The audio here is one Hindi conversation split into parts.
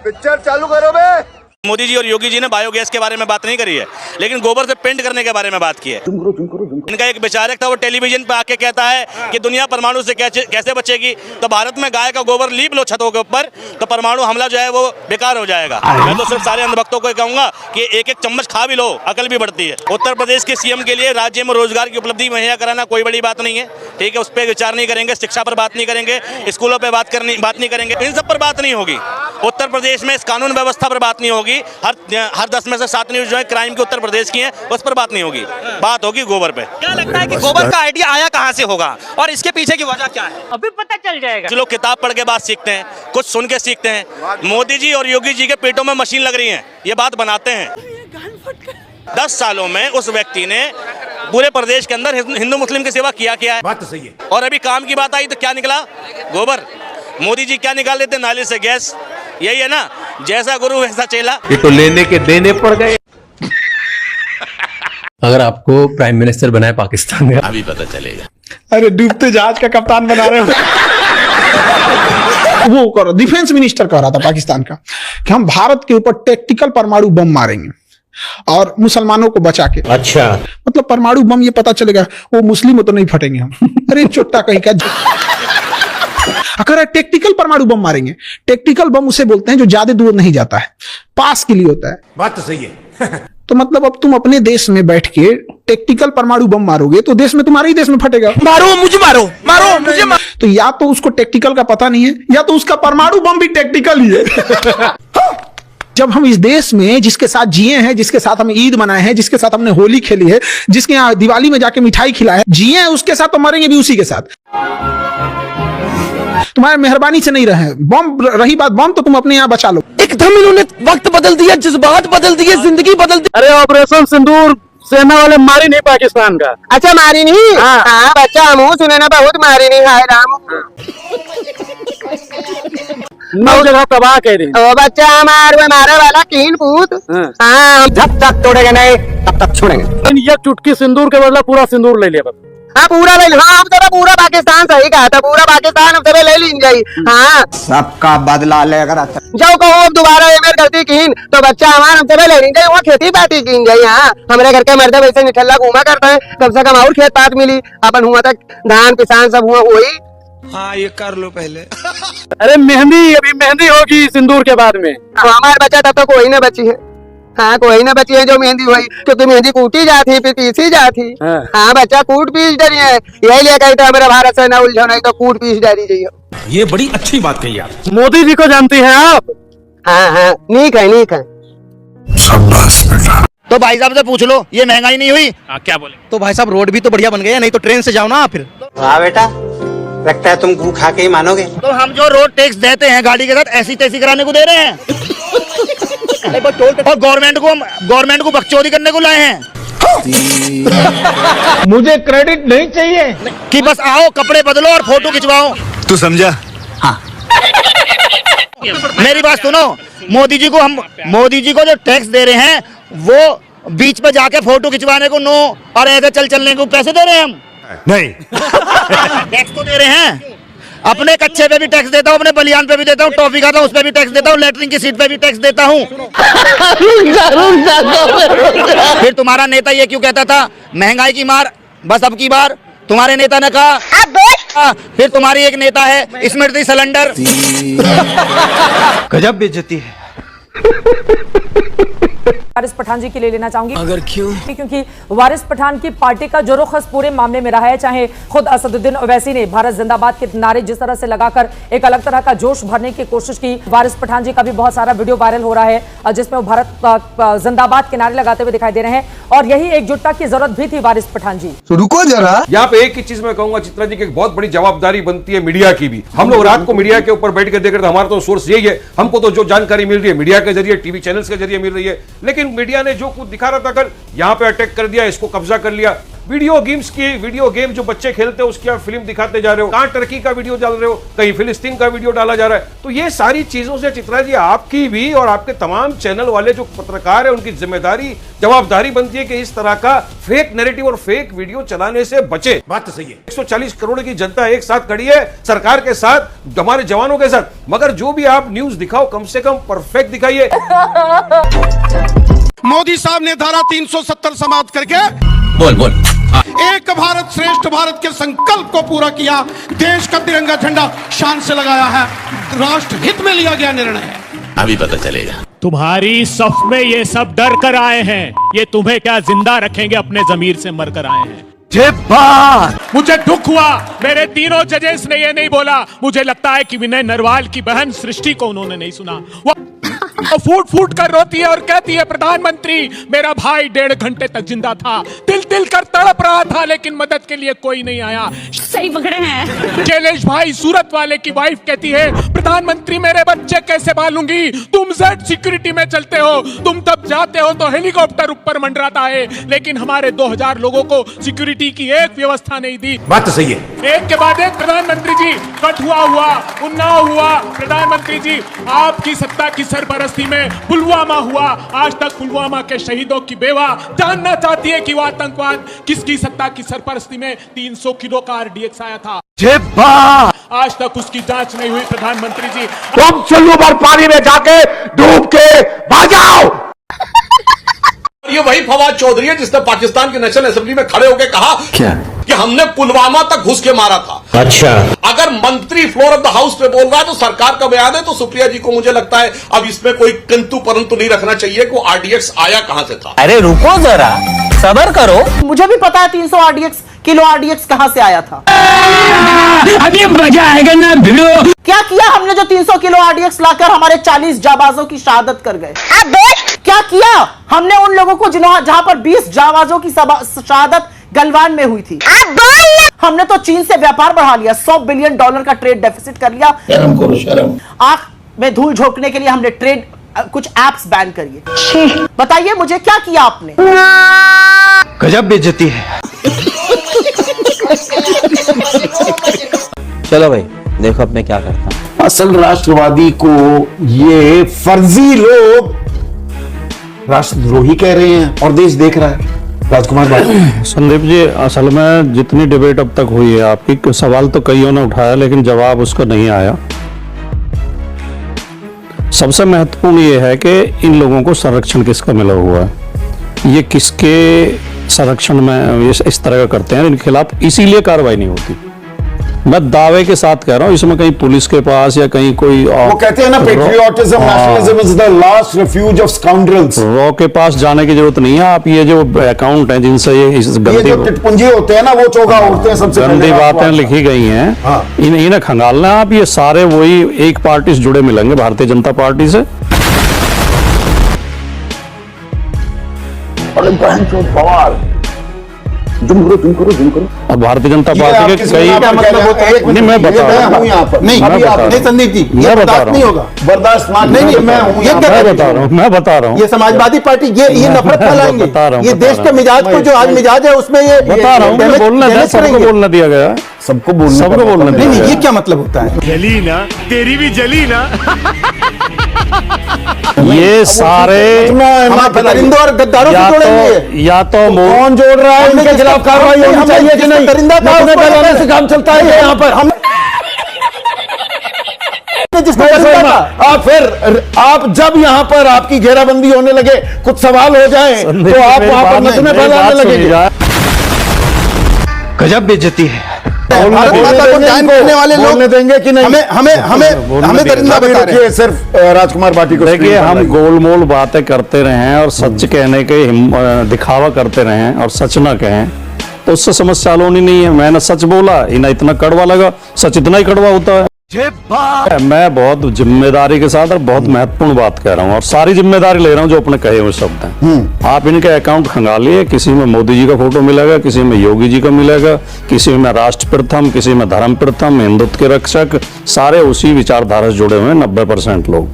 पिक्चर चालू करो बे। मोदी जी और योगी जी ने बायोगैस के बारे में बात नहीं करी है, लेकिन गोबर से पेंट करने के बारे में बात की है। इनका एक विचारक था, वो टेलीविजन पे आके कहता है कि दुनिया परमाणु से कैसे बचेगी। तो भारत में गाय का गोबर लीप लो छतों के ऊपर, तो परमाणु हमला जो है वो बेकार हो जाएगा। मैं तो सिर्फ सारे अंधभक्तों को कहूंगा कि एक एक चम्मच खा भी लो, अकल भी बढ़ती है। उत्तर प्रदेश के सीएम के लिए राज्य में रोजगार की उपलब्धि मुहैया कराना कोई बड़ी बात नहीं है, ठीक है। उस पर विचार नहीं करेंगे, शिक्षा पर बात नहीं करेंगे, स्कूलों पर बात नहीं करेंगे, इन सब पर बात नहीं होगी। उत्तर प्रदेश में इस कानून व्यवस्था पर बात नहीं होगी। हर 10 में से 7 न्यूज जो है क्राइम की उत्तर प्रदेश की है, उस पर बात नहीं होगी, बात होगी गोबर पे। क्या लगता है कि गोबर का आइडिया आया कहां से होगा और इसके पीछे की वजह क्या है? अभी पता चल जाएगा। कुछ लोग किताब पढ़ के बात सीखते हैं, कुछ सुन के सीखते हैं। मोदी जी और योगी जी के पेटों में मशीन लग रही है, ये बात बनाते हैं। 10 सालों में उस व्यक्ति ने पूरे प्रदेश के अंदर हिंदू मुस्लिम की सेवा किया है। बात तो सही है। और अभी काम की बात आई तो क्या निकला? गोबर। मोदी जी क्या निकाल देते? नाले से गैस। यही है ना, जैसा गुरु वैसा चेला। ये तो लेने के देने पड़ गए। अगर आपको प्राइम मिनिस्टर बनाए पाकिस्तान का, अभी पता चलेगा। अरे डूबते जहाज का कप्तान बना रहे हो। वो करो, डिफेंस मिनिस्टर कह रहा था पाकिस्तान का कि हम भारत के ऊपर टैक्टिकल परमाणु बम मारेंगे और मुसलमानों को बचा के। अच्छा, मतलब परमाणु बम ये पता चलेगा वो मुस्लिम तो नहीं फटेंगे हम। अरे चोट्टा कहीं का। अगर टेक्टिकल परमाणु बम मारेंगे, टेक्टिकल बम उसे बोलते हैं जो ज्यादा दूर नहीं जाता है, पास के लिए होता है। बात तो सही है। तो मतलब अब तुम अपने देश में बैठ के टेक्टिकल परमाणु बम मारोगे तो देश में, तुम्हारे ही देश में फटेगा। मारो मुझे, मारो मारो मुझे मारो। तो या तो उसको टेक्टिकल का पता नहीं है, या तो उसका परमाणु बम भी टेक्टिकल ही है। जब हम इस देश में जिसके साथ जिए हैं, जिसके साथ हम ईद मनाए हैं, जिसके साथ हमने होली खेली है, जिसके यहाँ दिवाली में जाके मिठाई खिलाए, जिए हैं उसके साथ, तो मरेंगे भी उसी के साथ। तुम्हारे मेहरबानी से नहीं रहे बम। रही बात बम, तो तुम अपने यहाँ बचा लो। एकदम इन्होंने वक्त बदल दिया, जज्बात बदल दिए, जिंदगी बदल दी। अरे ऑपरेशन सिंदूर सेना वाले मारी नहीं पाकिस्तान का। अच्छा मारी नहीं? हाँ बच्चा हम सुने ना, बहुत मारी नहीं। हाय राम, 9 जगह तबाह कह रही। ओ बच्चा हमारे वाला कीन पूत। हाँ जब तक तोड़ेगा नहीं तब तक छोड़ेंगे। ये चुटकी सिंदूर के बदला पूरा सिंदूर ले लिया। हाँ पूरा ले। हाँ हम तो पूरा पाकिस्तान, सही कहा था, पूरा पाकिस्तान हम सब ले ली जाई। हाँ सबका बदला लेकर जाओ कहो अब दोबारा ये मेरी गलती कीन तो बच्चा हमारे हम सब ले ली जाई। वहाँ खेती बाटी कीन जाई। हाँ हमारे घर के मर्द वैसे निठल्ला घूमा करता है, कम से कम और खेत पात मिली। अपन हुआ तक धान किसान सब हुआ हुई। हाँ ये कर लो पहले। अरे मेहंदी, अभी मेहंदी होगी सिंदूर के बाद में। तो हमारे बच्चा तब तो कोई ना बची है। हाँ कोई ना बची है जो मेहंदी हुई, क्योंकि मेहंदी कूटी जाती फिर पीसी जाती। हाँ बच्चा कूट पीस डरी है, यही ले गई तो मेरा भारत से न उलझो, नहीं तो कूट पीस डरी चाहिए। ये बड़ी अच्छी बात कही आप। मोदी जी को जानती हैं आप? हाँ हाँ नीक है, नीक है। तो भाई साहब से पूछ लो, ये महंगाई नहीं हुई? क्या बोले? तो भाई साहब रोड भी तो बढ़िया बन गए, नहीं तो ट्रेन से जाओ ना फिर। हाँ बेटा, लगता है तुम गू खा के ही मानोगे। तो हम जो रोड टैक्स देते हैं गाड़ी के साथ, ऐसी तैसी कराने को दे रहे हैं और गवर्नमेंट को बकचोदी करने को लाए हैं। मुझे क्रेडिट नहीं चाहिए कि बस आओ कपड़े बदलो और फोटो खिंचवाओ। तू समझा? हाँ मेरी बात सुनो, मोदी जी को जो टैक्स दे रहे हैं वो बीच पे जाके फोटो खिंचवाने को नो, और ऐसे चलने को पैसे दे रहे हैं हम नहीं। टैक्स तो दे रहे हैं। अपने कच्चे पे भी टैक्स देता हूँ, अपने बलियान पे भी देता हूँ, टॉफी खाता हूँ उस पे भी टैक्स देता हूँ, लेटरिन की सीट पे भी टैक्स देता हूँ। फिर तुम्हारा नेता ये क्यों कहता था महंगाई की मार, बस अब की बार तुम्हारे नेता ने कहा। फिर तुम्हारी एक नेता है स्मृति सिलेंडर। गजब बेइज्जती है। वारिस पठान जी के लिए लेना चाहूंगी। अगर क्यों? क्योंकि वारिस पठान की पार्टी का जो रुख पूरे मामले में रहा है, चाहे खुद असदुद्दीन ओवैसी ने भारत जिंदाबाद के नारे जिस तरह से लगाकर एक अलग तरह का जोश भरने की कोशिश की, वारिस पठान जी का भी बहुत सारा वीडियो वायरल हो रहा है जिसमें वो भारत जिंदाबाद के नारे लगाते हुए दिखाई दे रहे हैं, और यही एकजुटता की जरूरत भी थी वारिस पठान जी। तो रुको जरा, यहाँ पे एक ही चीज मैं कहूंगा चित्रा जी की, एक बहुत बड़ी जवाबदारी बनती है मीडिया की भी। हम लोग रात को मीडिया के ऊपर बैठ के देख रहे थे, हमारा तो सोर्स यही है, हमको तो जो जानकारी मिल रही है मीडिया के जरिए, टीवी चैनल्स के जरिए मिल रही है। लेकिन मीडिया ने जो कुछ दिखा रहा था, अगर यहाँ पे अटैक कर दिया, इसको कब्जा कर लिया, वीडियो गेम जो बच्चे खेलते हैं उसकी आप फिल्म दिखाते जा रहे हो, कहां टर्की का वीडियो डाल रहे हो, कहीं फिलिस्तीन का वीडियो डाला जा रहा है। तो ये सारी चीजों से चित्रा जी आपकी भी और आपके तमाम चैनल वाले जो पत्रकार है उनकी जिम्मेदारी जवाबदारी बनती है कि इस तरह का फेक नैरेटिव और फेक वीडियो चलाने से बचे। बात तो सही है। 140 करोड़ की जनता एक साथ खड़ी है सरकार के साथ, हमारे जवानों के साथ, मगर जो भी आप न्यूज दिखाओ कम से कम परफेक्ट दिखाइए। मोदी साहब ने धारा 370 समाप्त करके बोल एक भारत श्रेष्ठ भारत के संकल्प को पूरा किया। देश का तिरंगा झंडा शान से लगाया है। राष्ट्र हित में लिया गया निर्णय है। अभी पता चलेगा। तुम्हारी सफ में ये सब डर कर आए हैं, ये तुम्हें क्या जिंदा रखेंगे? अपने जमीर से मर कर आए हैं। मुझे दुख हुआ, मेरे तीनों जजेस ने ये नहीं बोला। मुझे लगता है कि विनय नरवाल की बहन सृष्टि को उन्होंने नहीं सुना। वो फूट फूट कर रोती है और कहती है, प्रधानमंत्री मेरा भाई 1.5 घंटे तक जिंदा था, तिल तिल कर तड़प रहा था, लेकिन मदद के लिए कोई नहीं आया। सही पकड़े हैं। शैलेश भाई सूरत वाले की वाइफ कहती है, प्रधानमंत्री मेरे बच्चे कैसे पालूंगी? तुम जेड सिक्योरिटी में चलते हो, तुम तब जाते हो तो हेलीकॉप्टर ऊपर मंडराता है, लेकिन हमारे 2000 लोगों को सिक्योरिटी की एक व्यवस्था नहीं दी। बात तो सही है। एक के बाद एक प्रधानमंत्री जी, कठुआ हुआ, उन्नाव हुआ, प्रधानमंत्री जी आपकी सत्ता की सरपरस्ती में पुलवामा हुआ। आज तक पुलवामा के शहीदों की बेवा जानना चाहती है कि वो आतंकवाद किसकी सत्ता की सरपरस्ती में 300 किलो का RDX आया था। आज तक उसकी जांच नहीं हुई। प्रधानमंत्री जी तुम चुल्लू पर पानी में जाके डूब के भाग जाओ। ये वही फवाद चौधरी है जिसने पाकिस्तान की नेशनल असेंबली में खड़े होकर कहा क्या कि हमने पुलवामा तक घुस के मारा था। अच्छा, अगर मंत्री फ्लोर ऑफ द हाउस पे बोल रहा है तो सरकार का बयान है, तो सुप्रिया जी को मुझे लगता है अब इसमें कोई किंतु परंतु नहीं रखना चाहिए कि RDX आया कहां से था। अरे रुको जरा, सब्र करो। मुझे भी पता है 300 किलो RDX कहाँ से आया था। अभी मजा आएगा ना भिड़ो। क्या किया हमने जो 300 किलो RDX लाकर हमारे 40 जाबाजों की शहादत कर गए? क्या किया हमने उन लोगों को जहां पर 20 जाबाजों की शहादत गलवान में हुई थी? हमने तो चीन से व्यापार बढ़ा लिया, $100 बिलियन का ट्रेड डेफिसिट कर लिया। शर्म करो शर्म। आंख में धूल झोंकने के लिए हमने ट्रेड कुछ एप्स बैन करिए। बताइए मुझे क्या किया आपने? गजब बेइज्जती है। चलो भाई देखो अब मैं क्या करता हूँ। असल राष्ट्रवादी को ये फर्जी लोग राष्ट्रद्रोही कह रहे हैं और देश देख रहा है। राजकुमार भाई। संदीप जी, असल में जितनी डिबेट अब तक हुई है आपकी सवाल तो कईयों ने उठाया, लेकिन जवाब उसका नहीं आया। सबसे महत्वपूर्ण ये है कि इन लोगों को संरक्षण किसका मिला हुआ है, ये किसके संरक्षण में इस तरह का करते हैं, इनके खिलाफ इसीलिए कार्रवाई नहीं होती। मैं दावे के साथ कह रहा हूँ, इसमें कहीं पुलिस के पास या कहीं कोई वो कहते हैं ना patriotism nationalism is the last refuse of scoundrels. Raw के पास जाने की जरूरत नहीं है। आप ये जो अकाउंट है जिनसे ये जो टिटपुंजी होते हैं ना वो चोगा उड़ते हैं, सबसे गंदी बातें लिखी गई हैं, इन्हें खंगालना आप। ये सारे वही एक पार्टी से जुड़े मिलेंगे, भारतीय जनता पार्टी से। जुम करो। अब भारतीय जनता पार्टी के कई नहीं, मैं बता रहा हूँ यहाँ पर नहीं संदीप जी, मैं बता रहा हूँ बर्दाश्त नहीं, मैं बता रहा हूँ ये समाजवादी पार्टी ये नफरत फैलाएंगे, ये देश के मिजाज को जो आज मिजाज है उसमें ये बता रहा हूँ। सबको बोलना दिया गया है, सबको बोलना नहीं, ये क्या मतलब होता है? जली ना, तेरी भी जली ना। ये सारे दरिंदों और गद्दारों को जोड़ेंगे या तो कौन जोड़ रहा है, इनके खिलाफ कार्रवाई होनी चाहिए कि नहीं? दरिंदा से काम चलता है यहाँ पर। हम आप जब यहाँ पर आपकी घेराबंदी होने लगे, कुछ सवाल हो जाए तो आप वहां पर नजरें फैलाने लगेंगे। गजब बेइज्जती है। भारत माता को टाइम देने वाले लोग देंगे कि नहीं? हमें दरिंदा बता रहे हैं। सिर्फ राजकुमार भाटी को देखिए, हम गोलमोल बातें करते रहे हैं और सच कहने के दिखावा करते रहे हैं और सच ना कहें तो उससे समस्या होनी नहीं है। मैंने सच बोला, इन्हें इतना कड़वा लगा, सच इतना ही कड़वा होता है। मैं बहुत जिम्मेदारी के साथ और बहुत महत्वपूर्ण बात कह रहा हूँ और सारी जिम्मेदारी ले रहा हूँ जो अपने कहे हुए शब्द हैं। आप इनके अकाउंट खंगालिए, किसी में मोदी जी का फोटो मिलेगा, किसी में योगी जी का मिलेगा, किसी में राष्ट्र प्रथम, किसी में धर्म प्रथम, हिंदुत्व के रक्षक, सारे उसी विचारधारा से जुड़े हुए हैं 90% लोग।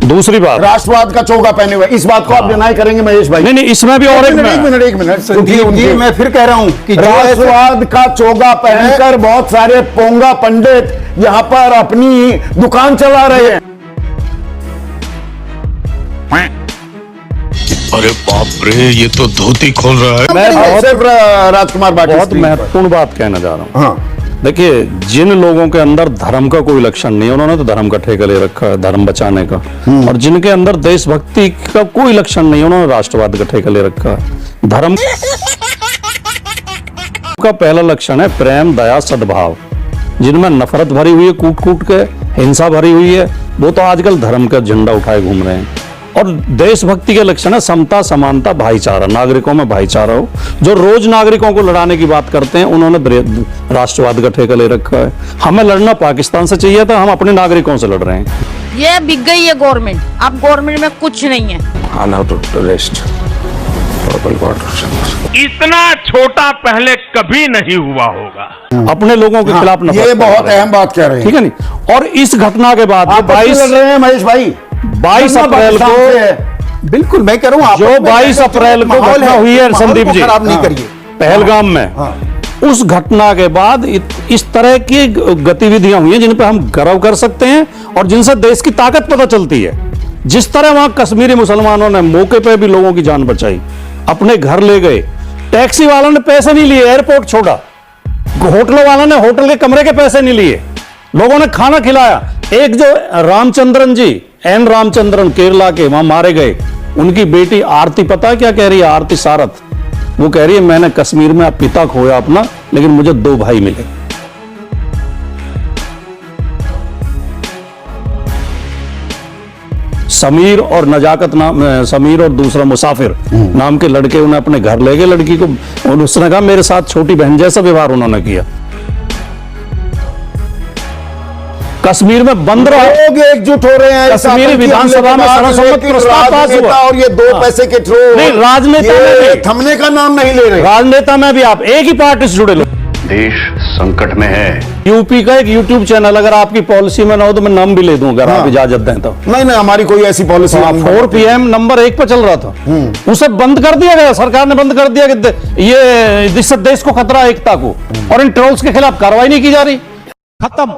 दूसरी बात, राष्ट्रवाद का चोगा पहने हुए, इस बात को आप डिनाई करेंगे महेश भाई? नहीं, इसमें भी और एक मिनट मैं फिर कह रहा हूं कि राष्ट्रवाद का चोगा पहनकर बहुत सारे पोंगा पंडित यहाँ पर अपनी दुकान चला रहे हैं। अरे बाप रे, ये तो धोती खोल रहा है। मैं सिर्फ राजकुमार बाटी बहुत महत्वपूर्ण बात कहना चाह रहा हूँ। हाँ। देखिए, जिन लोगों के अंदर धर्म का कोई लक्षण नहीं है, उन्होंने तो धर्म का ठेका ले रखा है, धर्म बचाने का। और जिनके अंदर देशभक्ति का कोई लक्षण नहीं है, उन्होंने राष्ट्रवाद का ठेका ले रखा है। धर्म का पहला लक्षण है प्रेम, दया, सद्भाव। जिनमें नफरत भरी हुई है, कूट कूट के हिंसा भरी हुई है, वो तो आजकल धर्म का झंडा उठाए घूम रहे हैं। और देशभक्ति के लक्षण है समता, समानता, भाईचारा, नागरिकों में भाईचारा हो। जो रोज नागरिकों को लड़ाने की बात करते हैं, उन्होंने राष्ट्रवाद का ठेका ले रखा है। हमें लड़ना पाकिस्तान से चाहिए था, हम अपने नागरिकों से लड़ रहे हैं। ये बिक गई है गवर्नमेंट, अब गवर्नमेंट में कुछ नहीं है। इतना छोटा पहले कभी नहीं हुआ होगा। अपने लोगों के खिलाफ नफरत, ये बहुत अहम बात कह रहे हैं, ठीक है नहीं? और इस घटना के बाद 22 लड़ रहे हैं महेश भाई, 22 अप्रैल को, बिल्कुल मैं कह रहा हूं, जो 22 अप्रैल को घटना हुई है संदीप जी, खराब नहीं करिए, पहलगाम में, उस घटना के बाद इस तरह की गतिविधियां हुई हैं जिन पर हम गर्व कर सकते हैं और जिनसे देश की ताकत पता चलती है। जिस तरह वहां कश्मीरी मुसलमानों ने मौके पे भी लोगों की जान बचाई, अपने घर ले गए, टैक्सी वालों ने पैसे नहीं लिए, एयरपोर्ट छोड़ा, होटलों वालों ने होटल के कमरे के पैसे नहीं लिए, लोगों ने खाना खिलाया। एक जो रामचंद्रन जी, एन रामचंद्रन, केरला के, वहां मारे गए, उनकी बेटी आरती, पता क्या कह रही है? आरती सारथ, वो कह रही है मैंने कश्मीर में पिता खोया अपना, लेकिन मुझे 2 भाई मिले। समीर और नजाकत नाम, समीर और दूसरा मुसाफिर नाम के लड़के, उन्हें अपने घर ले गए लड़की को, और उसने कहा मेरे साथ छोटी बहन जैसा व्यवहार उन्होंने किया। कश्मीर में बंद रहो, लोग एकजुट हो रहे हैं, कश्मीर विधानसभा में सर्वसम्मत प्रस्ताव पास हुआ, और ये 2 पैसे के थ्रू नहीं, राजनेता में भी थमने का नाम नहीं ले रहे। राजनेता में भी आप एक ही पार्टी से जुड़े लोग। देश संकट में है। यूपी का एक यूट्यूब चैनल, अगर आपकी पॉलिसी में ना हो तो मैं नाम भी ले दूं, अगर आप इजाजत दें तो। नहीं, हमारी कोई ऐसी पॉलिसी 4 PM नंबर 1 पर चल रहा था, उसे बंद कर दिया गया, सरकार ने बंद कर दिया कि ये इससे देश को खतरा है, एकता को, और इन ट्रोल्स के खिलाफ कार्रवाई नहीं की जा रही। खत्म।